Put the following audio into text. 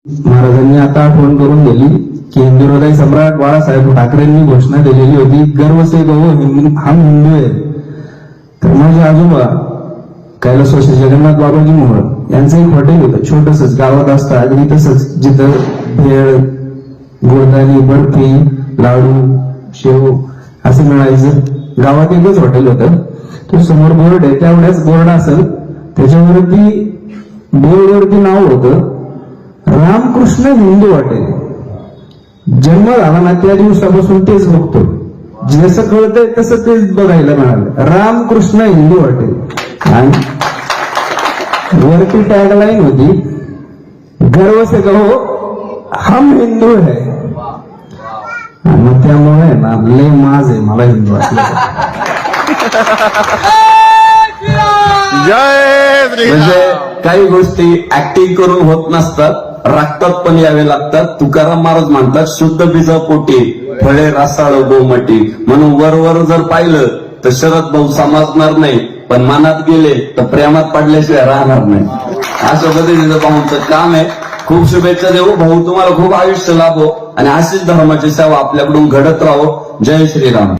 महाराजांनी आता आठवण करून दिली की हिंदू हृदय सम्राट बाळासाहेब ठाकरेंनी घोषणा दिलेली होती, गर्व से कहो हम हिंदू आहे. तर माझे आजोबा कैलासवासी जगन्नाथ बाबाजी मोहोळ यांचं एक हॉटेल होतं, छोटसच गावात असतं, अगदी तसंच, जिथं भेळ, गुळदाणी, बर्फी, लाडू, शेव असं मिळायचं. गावात एकच हॉटेल होतं. तो समोर बोर्ड आहे, त्यावेळेस बोर्ड असेल, त्याच्यावरती बोर्डवरती नाव होतं रामकृष्ण हिंदू हॉटेल. जन्म झाला ना त्या दिवसापासून तेच बघतो, जसं कळतंय तसं तेच बघायला मिळालं, रामकृष्ण हिंदू हॉटेल. आणि वरती टॅगलाईन होती, गर्व से कहो हम हिंदू है. मग त्यामुळे ना लय माज आहे मला हिंदू म्हणजे काही गोष्टी ऍक्टिंग करून होत नसतात, रक्तात पण यावे लागतात. तुकाराम महाराज म्हणतात, शुद्ध बीज पोटी फळे रसाळ गोमटी. म्हणून वर जर पाहिलं तर शरद भाऊ समजणार नाही, पण मनात गेले तर प्रेमात पडल्याशिवाय राहणार नाही. अशा पद्धतीचं भाऊंचं काम आहे. खूप शुभेच्छा देऊ भाऊ, तुम्हाला खूप आयुष्य लाभो आणि अशीच धर्माची सेवा आपल्याकडून घडत राहो. जय श्रीराम.